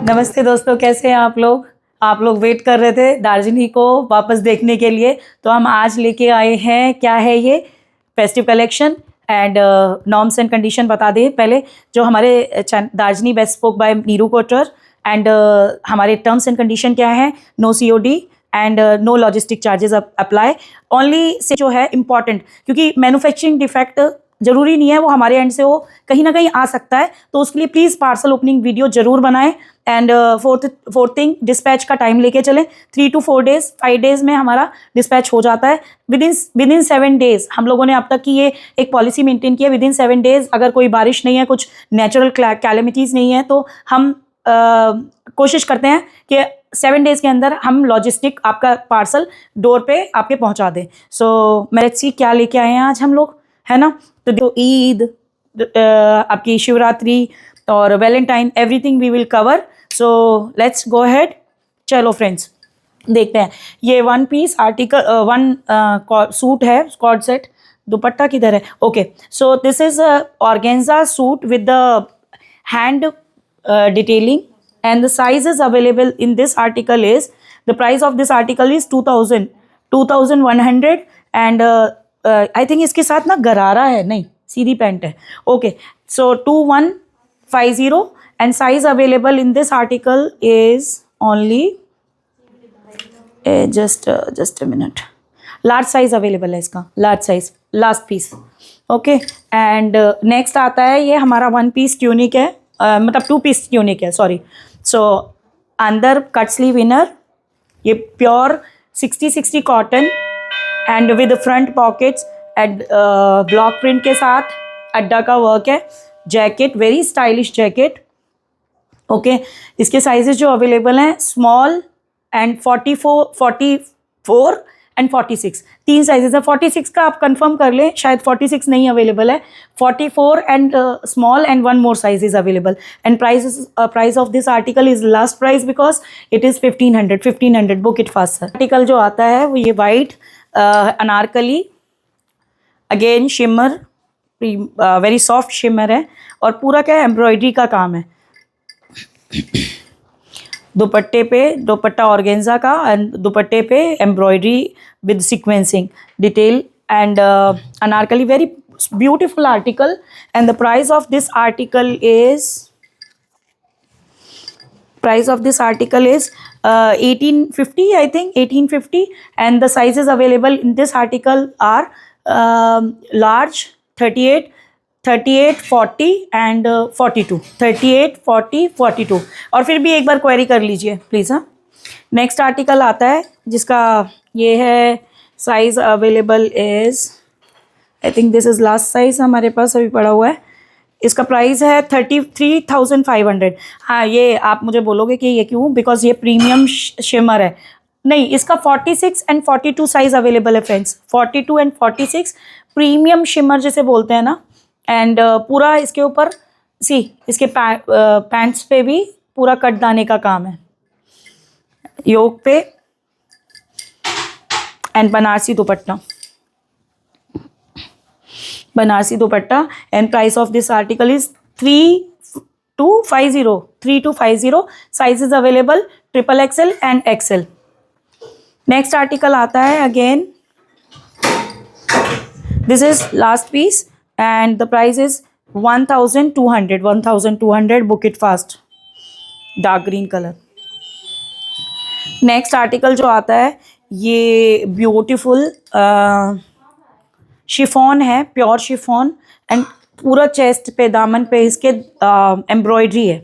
नमस्ते दोस्तों, कैसे हैं आप लोग वेट कर रहे थे दार्जिलिंग को वापस देखने के लिए, तो हम आज लेके आए हैं। क्या है ये? Festive collection and norms and condition बता दें पहले। जो हमारे Darjeeling bespoke by Neeru Kotar and हमारे टर्म्स एंड कंडीशन क्या है? No COD and no logistic charges apply only से जो है इम्पॉर्टेंट, क्योंकि मैन्युफैक्चरिंग डिफेक्ट जरूरी नहीं है, वो हमारे एंड से वो कहीं ना कहीं आ सकता है, तो उसके लिए प्लीज़ पार्सल ओपनिंग वीडियो जरूर बनाएं। एंड फोर्थ थिंग, डिस्पैच का टाइम लेके चलें। 3 to 4 डेज 5 डेज में हमारा डिस्पैच हो जाता है। विद इन 7 डेज हम लोगों ने अब तक की ये एक पॉलिसी मेंटेन की है। विद इन 7 डेज अगर कोई बारिश नहीं है, कुछ नेचुरल कैलेमिटीज़ नहीं है, तो हम कोशिश करते हैं कि 7 डेज के अंदर हम लॉजिस्टिक आपका पार्सल डोर पे आपके पहुंचा दें। सो लेट्स सी क्या लेके आए हैं आज हम लोग, है ना। तो जो ईद, आपकी शिवरात्रि और Valentine, everything we will cover. So let's go ahead. चलो फ्रेंड्स, देखते हैं। ये 1 पीस आर्टिकल 1 सूट है, स्कॉट सेट। दुपट्टा किधर है? Okay, so this is organza suit with the hand detailing, and the sizes available in this article is, the price of this article is 2100 and I think इसके साथ ना गरारा है, नहीं सीधी pant है। Okay, so 2150 and size available in this article is only just a minute, large size available है इसका, large size last piece. Okay, and next आता है ये हमारा 1 पीस ट्यूनिक है, मतलब 2 पीस ट्यूनिक है, सॉरी। सो अंदर कट स्लीव इनर, ये pure 60/60 cotton and with front pockets and block print के साथ अड्डा का वर्क है। Jacket, very stylish jacket. Okay, इसके साइजेस जो अवेलेबल हैं, स्मॉल एंड 44 एंड 46, 3 साइजेस है। 46 का आप कंफर्म कर लें, शायद 46 नहीं अवेलेबल है। 44 and small and 1 more size is available. And price of this article is last price because it is 1500। Book it fast sir. Article जो आता है वो ये white Anarkali, again shimmer, very soft shimmer है, और पूरा क्या है, एम्ब्रॉयडरी का काम है। दुपट्टे पे, दुपट्टा ऑर्गेन्जा का एंड दुपट्टे पे embroidery with sequencing detail and Anarkali, very beautiful article. And the price of this article is 1850, I think 1850, and the sizes available in this article are large 38, 40 and 42, 38, 40, 42। और फिर भी एक बार क्वेरी कर लीजिए प्लीज़। हाँ, नेक्स्ट आर्टिकल आता है जिसका ये है, size available is, I think this is last size हमारे पास अभी पड़ा हुआ है। इसका प्राइस है 33,500। हाँ, ये आप मुझे बोलोगे कि ये क्यों, बिकॉज ये प्रीमियम शिमर है। नहीं, इसका 46 एंड 42 साइज अवेलेबल है फ्रेंड्स। 42 एंड 46 प्रीमियम शिमर जिसे बोलते हैं ना। एंड पूरा इसके ऊपर इसके पैंट्स पे भी पूरा कट दाने का काम है, योक पे, and Banarasi dupatta, and price of this article is 3250। Sizes available XXL and XL। Next article आता है, again this is last piece and the price is 1200। book it fast, dark green color। Next article जो आता है, ये beautiful chiffon है, pure chiffon, and पूरा chest पे, दामन पे इसके एम्ब्रॉयडरी है।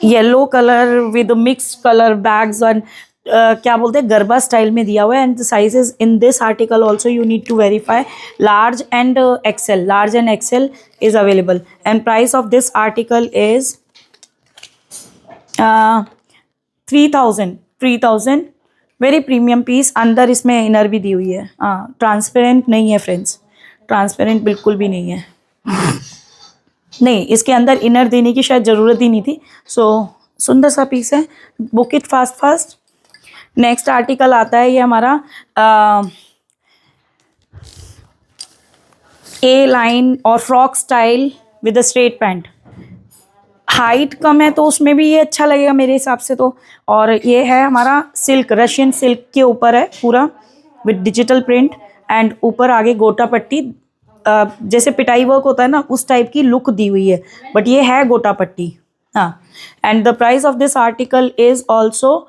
Yellow colour with mix colour bags and क्या बोलते हैं, गरबा स्टाइल में दिया हुआ है। And the sizes in this article also you need to verify, large and XL is available. And price of this article is 3000। Very premium piece. अंदर इसमें inner भी दी हुई है। ट्रांसपेरेंट नहीं है फ्रेंड्स, ट्रांसपेरेंट बिल्कुल भी नहीं है। नहीं, इसके अंदर इनर देने की शायद ज़रूरत ही नहीं थी। सो सुंदर सा पीस है, book it fast. Next article आता है ये हमारा ए लाइन और frock style with a straight pant. Height कम है तो उसमें भी ये अच्छा लगेगा मेरे हिसाब से तो। और ये है हमारा सिल्क, रशियन सिल्क के ऊपर है पूरा विद डिजिटल प्रिंट एंड ऊपर आगे गोटा पट्टी, जैसे पिटाई वर्क होता है ना उस टाइप की लुक दी हुई है, बट ये है गोटा पट्टी। हाँ, and the price of this article is also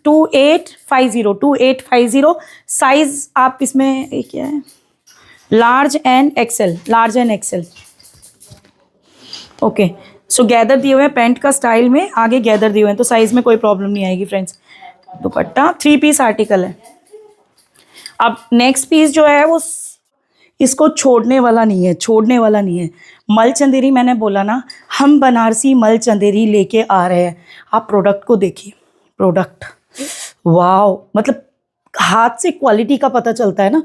2850। Size आप इसमें क्या है, large and XL, large and XL. Okay, so gather दिए हुए हैं पैंट का स्टाइल में, आगे गैदर दिए हुए हैं तो साइज में कोई प्रॉब्लम नहीं आएगी फ्रेंड्स। दुपट्टा 3 पीस आर्टिकल है। अब नेक्स्ट पीस जो है वो इसको छोड़ने वाला नहीं है, छोड़ने वाला नहीं है। मल चंदेरी, मैंने बोला ना हम बनारसी मल चंदेरी लेके आ रहे हैं। आप प्रोडक्ट को देखिए, प्रोडक्ट वाओ, मतलब हाथ से क्वालिटी का पता चलता है ना।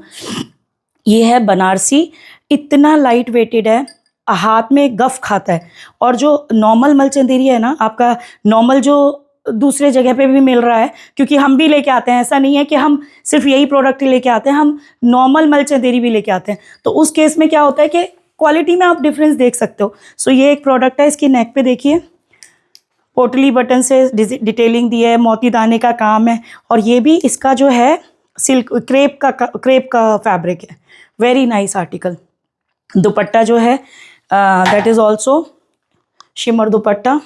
ये है बनारसी, इतना लाइट वेटेड है, हाथ में गफ खाता है। और जो नॉर्मल मल चंदेरी है ना आपका, नॉर्मल जो दूसरे जगह पे भी मिल रहा है, क्योंकि हम भी लेके आते हैं, ऐसा नहीं है कि हम सिर्फ यही प्रोडक्ट लेके आते हैं, हम नॉर्मल मल चंदेरी भी लेके आते हैं। तो उस केस में क्या होता है कि क्वालिटी में आप डिफरेंस देख सकते हो। सो ये एक प्रोडक्ट है, इसकी नेक पे देखिए पोटली बटन से डिटेलिंग दी है, मोती दाने का काम है। और ये भी इसका जो है सिल्क क्रेप का फैब्रिक है। Very nice article. दुपट्टा जो है that is also shimmer dupatta,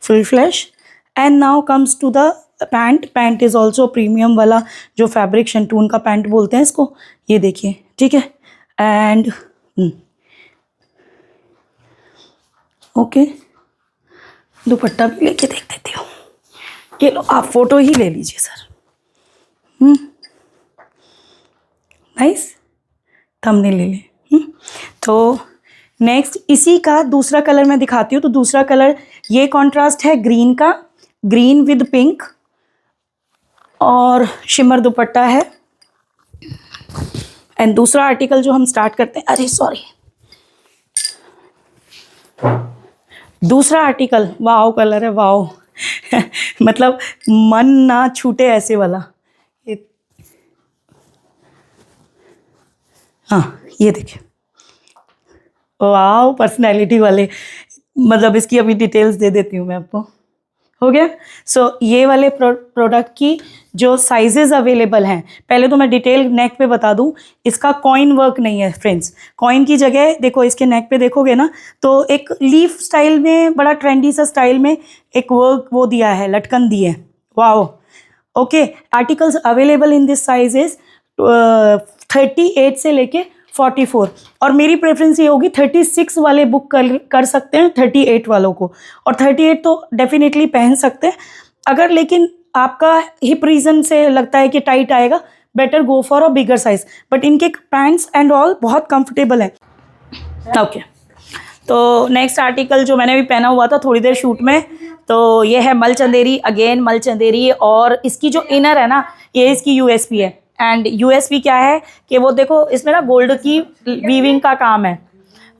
full flash. And now comes to the pant. Pant is also premium वाला जो फैब्रिक, शंटून का पैंट बोलते हैं इसको, ये देखिए, ठीक है। एंड ओके, दुपट्टा भी लेके देख देती हूँ। ये लो, आप फोटो ही ले लीजिए सर। नाइस, थंबनेल ले लें। तो नेक्स्ट इसी का दूसरा कलर मैं दिखाती हूँ। तो दूसरा कलर ये कॉन्ट्रास्ट है ग्रीन का, ग्रीन विद पिंक, और शिमर दुपट्टा है। एंड दूसरा आर्टिकल जो हम स्टार्ट करते हैं, अरे सॉरी, दूसरा आर्टिकल वाओ कलर है, वाओ मतलब मन ना छूटे ऐसे वाला। हाँ, ये देखिए, वाओ पर्सनैलिटी वाले, मतलब इसकी अभी डिटेल्स दे देती हूँ मैं आपको। हो गया। सो ये वाले प्रोडक्ट की जो साइजेस अवेलेबल हैं, पहले तो मैं डिटेल नेक पे बता दूं, इसका कॉइन वर्क नहीं है फ्रेंड्स। कॉइन की जगह देखो, इसके नेक पे देखोगे ना तो एक लीफ स्टाइल में, बड़ा ट्रेंडी सा स्टाइल में एक वर्क वो दिया है, लटकन दी है। Wow. Okay, articles available in this size is 38 से लेके 44, और मेरी प्रेफरेंस ये होगी 36 वाले बुक कर सकते हैं 38 वालों को, और 38 तो डेफिनेटली पहन सकते हैं। अगर लेकिन आपका हिप रीजन से लगता है कि टाइट आएगा, better go for a bigger size, but इनके पैंट्स एंड ऑल बहुत कंफर्टेबल हैं। ओके, तो नेक्स्ट आर्टिकल जो मैंने भी पहना हुआ था थोड़ी देर शूट में, तो ये है मल चंदेरी, अगेन मल चंदेरी। और इसकी जो इनर है ना, ये इसकी यूएसपी है। एंड यूएसपी क्या है कि वो देखो, इसमें ना गोल्ड की वीविंग का काम है।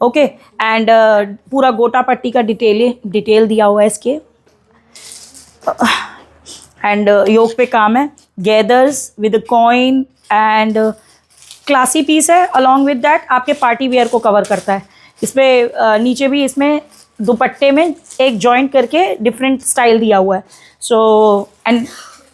ओके, एंड पूरा गोटा पट्टी का डिटेल दिया हुआ है इसके, एंड योक पे काम है, gathers with coin, and classy piece है। अलॉन्ग विद दैट आपके पार्टी वेयर को कवर करता है। इसमें नीचे भी इसमें दुपट्टे में एक जॉइंट करके डिफरेंट स्टाइल दिया हुआ है। सो एंड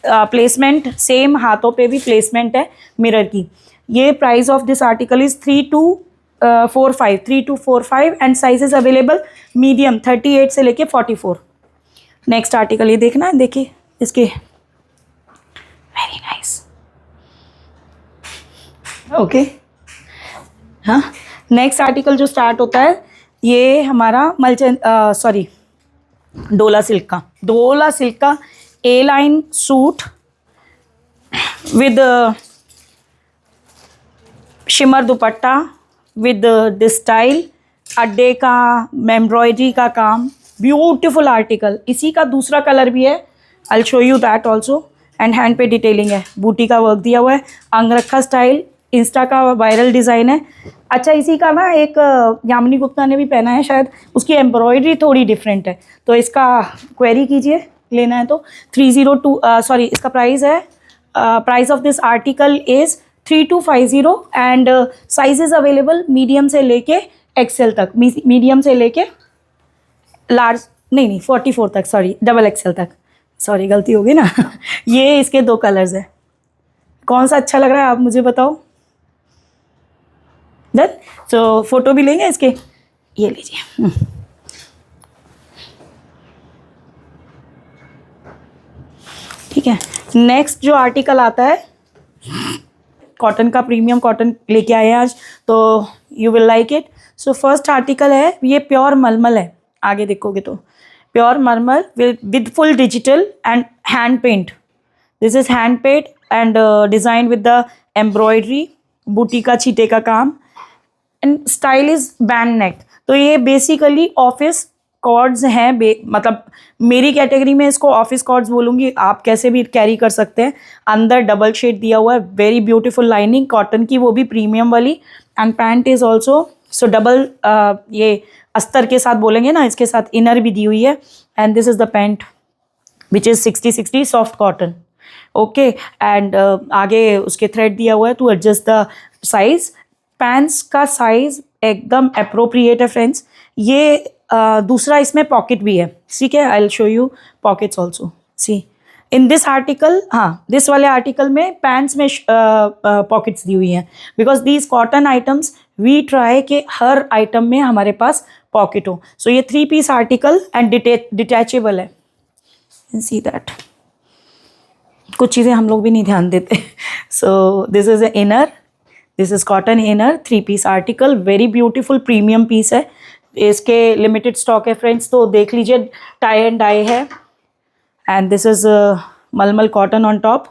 प्लेसमेंट सेम, हाथों पे भी प्लेसमेंट है मिरर की। ये price of this article is 3245 and sizes available medium 38 से लेके 44। नेक्स्ट आर्टिकल ये देखना है, देखिए इसके, वेरी नाइस। ओके, हाँ, नेक्स्ट आर्टिकल जो स्टार्ट होता है ये हमारा डोला सिल्क का A line suit with shimmer dupatta with this style, अड्डे का एम्ब्रॉयडरी का काम, ब्यूटीफुल आर्टिकल। इसी का दूसरा कलर भी है, I show you that also. And hand पे डिटेलिंग है, बूटी का वर्क दिया हुआ है, अंगरखा स्टाइल, इंस्टा का वायरल डिज़ाइन है। अच्छा, इसी का ना एक यामिनी गुप्ता ने भी पहना है शायद, उसकी एम्ब्रॉयडरी थोड़ी डिफरेंट है, तो इसका क्वेरी कीजिए, लेना है तो 302 इसका प्राइस है, price of this article is 3250 and sizes available medium से लेके एक्सेल तक, मीडियम से लेके लार्ज, नहीं 44 तक, सॉरी डबल एक्सेल तक, सॉरी गलती होगी ना। ये इसके 2 कलर्स है, कौन सा अच्छा लग रहा है आप मुझे बताओ। डन। तो फोटो भी लेंगे इसके, ये लीजिए। ठीक है, नेक्स्ट जो आर्टिकल आता है, कॉटन का प्रीमियम कॉटन लेके आए हैं आज, तो you will like it. So first article है, ये प्योर मलमल है, आगे देखोगे तो pure mulmul with full digital and hand paint. This is hand paint and design with the embroidery, बूटी का छीटे का काम, and style is band neck. तो ये बेसिकली ऑफिस कॉर्ड्स हैं, मतलब मेरी कैटेगरी में इसको ऑफिस कॉर्ड्स बोलूँगी, आप कैसे भी कैरी कर सकते हैं। अंदर डबल शेड दिया हुआ है, वेरी ब्यूटीफुल लाइनिंग कॉटन की, वो भी प्रीमियम वाली, and pant is also so double, ये अस्तर के साथ बोलेंगे ना, इसके साथ इनर भी दी हुई है, and this is the pant which is 60-60 soft cotton. Okay, and आगे उसके थ्रेड दिया हुआ है to adjust the size. Pants का साइज एकदम अप्रोप्रिएट है फ्रेंड्स। ये दूसरा इसमें पॉकेट भी है, ठीक है, I will show you pockets also. See in this article, हाँ दिस वाले आर्टिकल में पैंट्स में पॉकेट्स दी हुई हैं, because these cotton items we try कि हर आइटम में हमारे पास पॉकेट हो। सो ये 3 पीस आर्टिकल एंड डिटैचेबल है, सी दैट। कुछ चीज़ें हम लोग भी नहीं ध्यान देते। So this is a inner, this is cotton inner, 3 piece article, very beautiful premium piece है। इसके लिमिटेड स्टॉक है फ्रेंड्स, तो देख लीजिए, टाई एंड डाई है, and this is mulmul cotton on top,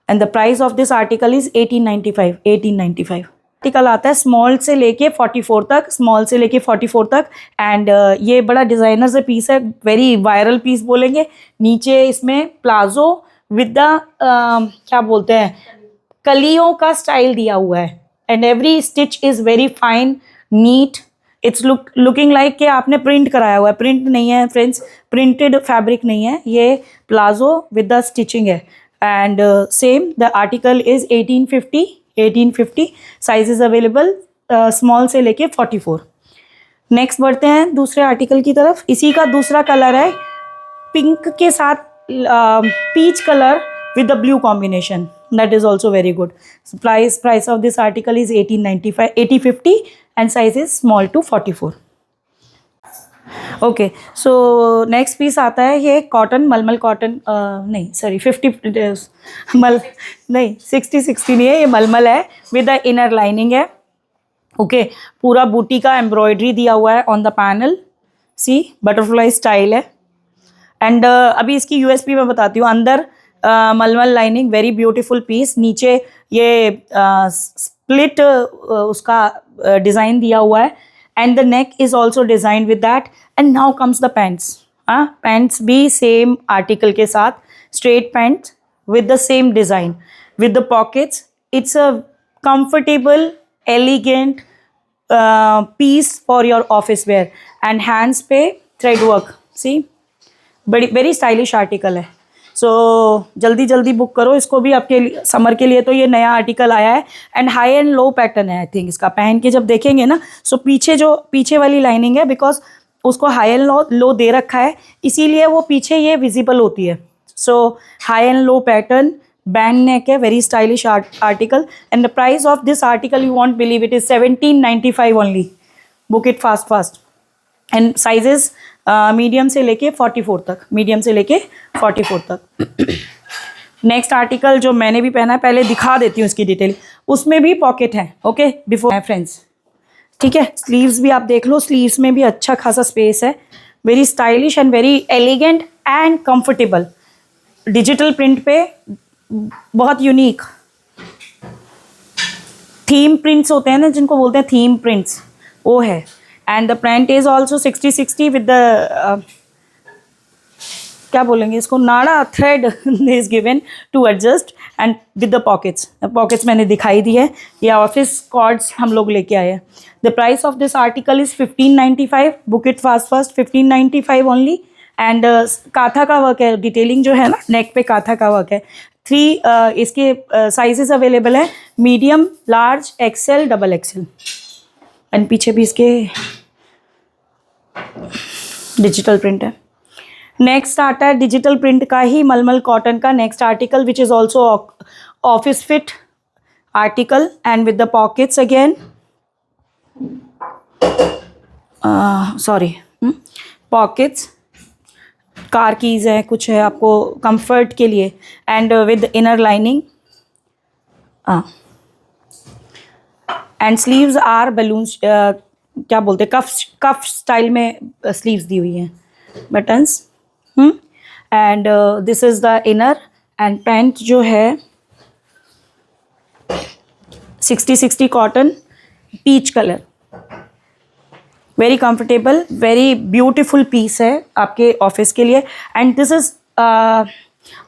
and the price of this article is 1895। Article आता है small से लेके 44 तक, स्मॉल से लेके 44 तक, एंड ये बड़ा डिज़ाइनर से पीस है, वेरी वायरल पीस बोलेंगे। नीचे इसमें प्लाजो विद द क्या बोलते हैं, कलियों का स्टाइल दिया हुआ है, and every stitch is very fine neat. It's looking like कि आपने प्रिंट कराया हुआ है, प्रिंट नहीं है फ्रेंड्स, प्रिंटेड फैब्रिक नहीं है, ये प्लाजो विद द स्टिचिंग है, and same the article is 1850। Size is available small से लेके 44। नेक्स्ट बढ़ते हैं दूसरे आर्टिकल की तरफ। इसी का दूसरा कलर है पिंक के साथ peach colour with the blue combination, that is also very good. So price of this article is 8050 and size is small to 44. Okay, so next piece आता है ये कॉटन, मलमल कॉटन, नहीं सॉरी 50 नहीं 60 नहीं है, ये मलमल है विद द इनर लाइनिंग है। ओके, पूरा बूटी का एम्ब्रॉयडरी दिया हुआ है on the panel, see butterfly style है, एंड अभी इसकी यूएसपी मैं बताती हूँ। अंदर मलमल लाइनिंग, वेरी ब्यूटीफुल पीस, नीचे ये स्प्लिट उसका डिज़ाइन दिया हुआ है, and the neck is also design with that, and now comes the pants. Pants भी सेम आर्टिकल के साथ, straight pant with the same design with the pockets. It's a comfortable elegant piece for your office wear, and hands पे thread work, see बड़ी very stylish article है। सो जल्दी जल्दी book करो इसको भी, आपके लिए समर के लिए तो ये नया आर्टिकल आया है, and high and low pattern है। आई थिंक इसका पहन के जब देखेंगे ना, सो पीछे वाली लाइनिंग है, बिकॉज उसको हाई एंड लो दे रखा है, इसीलिए वो पीछे ये विजिबल होती है। So high and low pattern, band neck है, very stylish article, and the price of this article you won't believe it is 1795 only. Book it fast, and sizes medium से लेके 44 तक, मीडियम से लेके 44 तक। नेक्स्ट आर्टिकल जो मैंने भी पहना है, पहले दिखा देती हूँ इसकी डिटेल, उसमें भी पॉकेट है। ओके, बिफोर फ्रेंड्स, ठीक है, स्लीव्स भी आप देख लो, स्लीव्स में भी अच्छा खासा स्पेस है, very stylish and very elegant and comfortable, digital print पे बहुत यूनिक थीम प्रिंट्स होते हैं ना, जिनको बोलते हैं थीम प्रिंट्स, वो है, and the print is also 60-60 with the क्या बोलेंगे इसको, नाड़ा thread is given to adjust, and with the pockets मैंने दिखाई दी है, ये ऑफिस कॉर्ड्स हम लोग लेके आए हैं। The price of this article is 1595। Book it fast 1595 only, and काथा का वर्क है, डिटेलिंग जो है ना नेक पे काथा का वर्क है। 3 इसके साइजेस अवेलेबल है, medium, large, XL, double XL. And पीछे भी इसके डिजिटल प्रिंट है। नेक्स्ट आता है डिजिटल प्रिंट का ही मलमल कॉटन का next article which is also office fit article and with the pockets again, sorry pockets, car keys है, कुछ है आपको कंफर्ट के लिए, and with inner lining and sleeves are balloons, क्या बोलते हैं, कफ स्टाइल में स्लीव्स दी हुई हैं, buttons, and this is the inner and pant जो है 60/60 cotton peach colour, very comfortable, very beautiful piece है आपके ऑफिस के लिए। And this is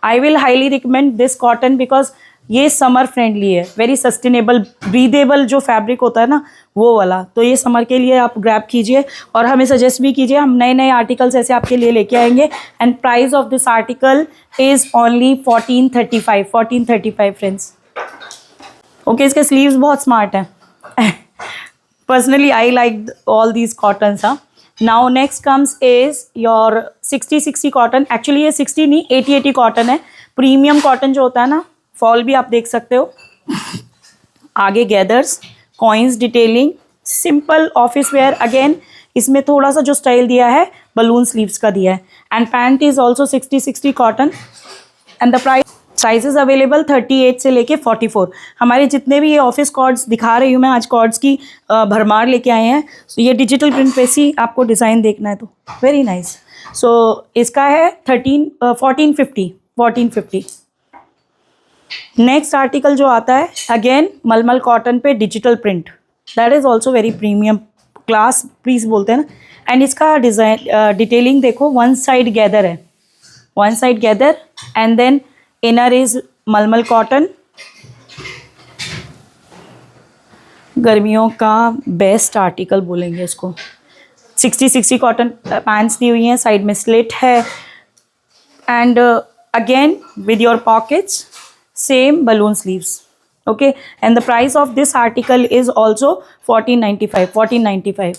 I will highly recommend this cotton because ये समर फ्रेंडली है, वेरी सस्टेनेबल ब्रीदेबल जो fabric होता है ना वो वाला, तो ये समर के लिए आप ग्रैब कीजिए और हमें सजेस्ट भी कीजिए, हम नए नए आर्टिकल्स ऐसे आपके लिए लेके आएंगे। And price of this article is only 1435 friends. Okay, इसके स्लीव्स बहुत स्मार्ट हैं। Personally, I like all these cottons. Now next comes is your 60/60 cotton. Actually ये 60 नहीं 80/80 cotton है। प्रीमियम कॉटन जो होता है ना, फॉल भी आप देख सकते हो। आगे gathers, coins, detailing, simple office where. Again इसमें थोड़ा सा जो स्टाइल दिया है बलून स्लीव्स का दिया है। And pant is also 60/60 cotton and the price sizes available 38 से लेके 44। हमारे जितने भी ये ऑफिस कॉर्ड्स दिखा रही हूँ मैं, आज कॉर्ड्स की भरमार लेके आए हैं। so, ये डिजिटल प्रिंट पे सी आपको डिज़ाइन देखना है तो वेरी नाइस। सो इसका है 1450। नेक्स्ट आर्टिकल जो आता है अगेन मलमल कॉटन पे digital print, that is also very premium class piece बोलते हैं ना। एंड इसका डिज़ाइन डिटेलिंग देखो, वन साइड गैदर है, one side gather and then inner is mulmul cotton. गर्मियों का बेस्ट आर्टिकल बोलेंगे इसको। 60/60 कॉटन पैंट्स दी हुई हैं, साइड में स्लिट है and again with your pockets, same balloon sleeves. Okay, and the price of this article is also 1495।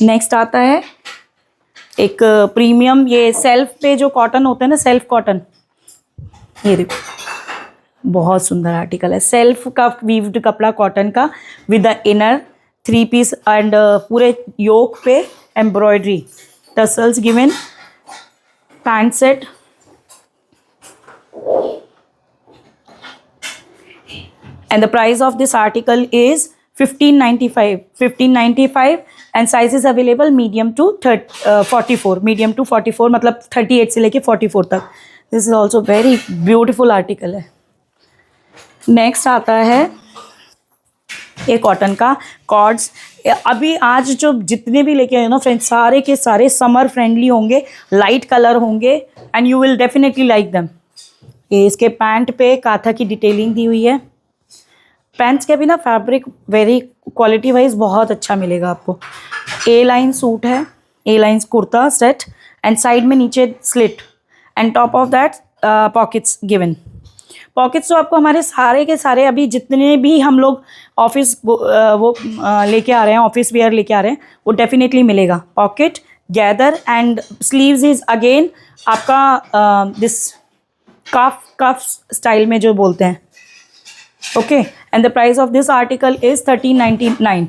Next आता है एक प्रीमियम, ये सेल्फ पे जो कॉटन होते हैं ना, सेल्फ कॉटन, ये देखो बहुत सुंदर आर्टिकल है। सेल्फ का वीव्ड कपड़ा कॉटन का with the inner 3 piece and पूरे योक पे embroidery, tassels given, pant set and the price of this article is 1595 and sizes available medium to 44, medium to 44 मतलब 38 से लेके 44 तक। This is also very beautiful article है। Next आता है ये कॉटन का कॉर्ड्स। अभी आज जो जितने भी लेके आए ना फ्रेंड्स, सारे के सारे समर फ्रेंडली होंगे, लाइट कलर होंगे and you will definitely like them. ये इसके पैंट पे काथा की डिटेलिंग दी हुई है। पैंट्स के भी ना फैब्रिक वेरी क्वालिटी वाइज बहुत अच्छा मिलेगा आपको। ए लाइन सूट है, A line kurta set and side में नीचे slit and top of that pockets given. Pockets तो आपको हमारे सारे के सारे अभी जितने भी हम लोग ऑफिस लेके आ रहे हैं, ऑफिस वेयर लेके आ रहे हैं, वो डेफिनेटली मिलेगा। Pocket, gather and sleeves is again आपका दिस कफ स्टाइल में जो बोलते हैं। Okay, and the price of this article is 1399।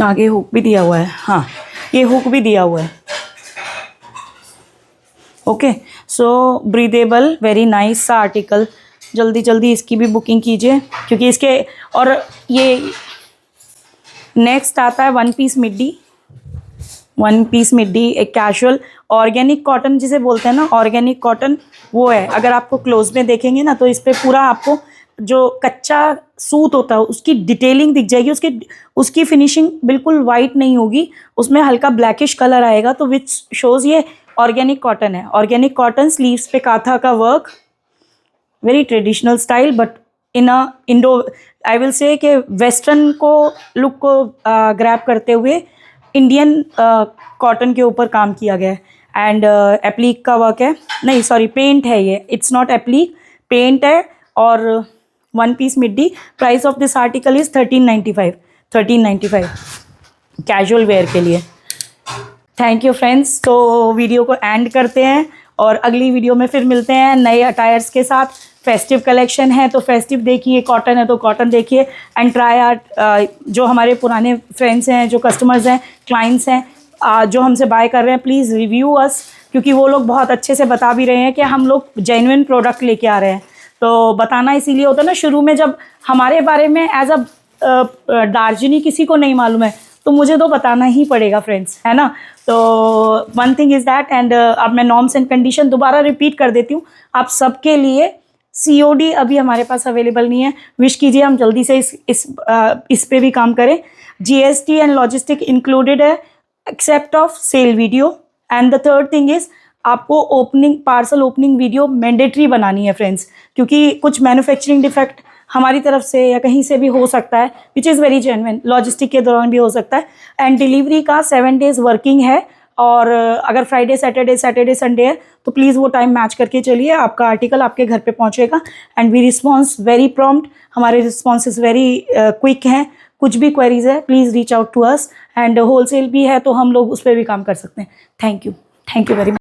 आगे हुक भी दिया हुआ है, हाँ ये हुक भी दिया हुआ है। ओके, सो ब्रीदेबल वेरी नाइस सा आर्टिकल। जल्दी जल्दी इसकी भी बुकिंग कीजिए क्योंकि इसके, और ये नेक्स्ट आता है वन पीस मिड्डी, एक कैजुअल ऑर्गेनिक कॉटन जिसे बोलते हैं ना, ऑर्गेनिक कॉटन वो है। अगर आपको क्लोज में देखेंगे ना तो इस पर पूरा आपको जो कच्चा सूत होता है उसकी डिटेलिंग दिख जाएगी। उसकी फिनिशिंग बिल्कुल वाइट नहीं होगी, उसमें हल्का ब्लैकिश कलर आएगा, तो विच शोज़ ये ऑर्गेनिक कॉटन है। ऑर्गेनिक कॉटन, स्लीव्स पे काथा का work, very traditional style but in a Indo, I will say कि वेस्टर्न को लुक को ग्रैब करते हुए इंडियन कॉटन के ऊपर काम किया गया है। एंड एप्लीक का वर्क है, नहीं सॉरी पेंट है ये, इट्स नॉट एप्लीक, पेंट है और 1 piece midi. Price of this article is 1395 casual wear के लिए। Thank you friends. तो वीडियो को एंड करते हैं और अगली वीडियो में फिर मिलते हैं नए अटायर्स के साथ। फेस्टिव कलेक्शन है तो फेस्टिव देखिए, कॉटन है तो कॉटन देखिए, एंड ट्राई आउट। जो हमारे पुराने फ्रेंड्स हैं, जो कस्टमर्स हैं, क्लाइंट्स हैं, जो हमसे बाय कर रहे हैं, प्लीज़ रिव्यू अस, क्योंकि वो लोग बहुत अच्छे से बता भी रहे हैं कि हम लोग जेन्युइन प्रोडक्ट लेके आ रहे हैं। तो बताना इसीलिए होता है ना, शुरू में जब हमारे बारे में एज अ दार्जिनी किसी को नहीं मालूम है तो मुझे तो बताना ही पड़ेगा फ्रेंड्स, है ना। तो one thing is that. And अब मैं नॉर्म्स एंड कंडीशन दोबारा रिपीट कर देती हूँ आप सबके लिए। COD अभी हमारे पास अवेलेबल नहीं है, विश कीजिए हम जल्दी से इस पे भी काम करें। GST एंड लॉजिस्टिक इंक्लूडेड है except of sale video. And the third thing is आपको पार्सल ओपनिंग वीडियो मैंडेटरी बनानी है फ्रेंड्स, क्योंकि कुछ मैन्युफैक्चरिंग डिफेक्ट हमारी तरफ से या कहीं से भी हो सकता है, which is very genuine, logistic के दौरान भी हो सकता है। एंड डिलीवरी का 7 डेज़ वर्किंग है, और अगर फ्राइडे सैटरडे संडे है तो प्लीज़ वो टाइम मैच करके चलिए, आपका आर्टिकल आपके घर पे पहुंचेगा। And we response very prompt, हमारे रिस्पॉन्सेज वेरी क्विक हैं। कुछ भी क्वेरीज है please reach out to us. And wholesale भी है तो हम लोग उस पर भी काम कर सकते हैं। Thank you very much.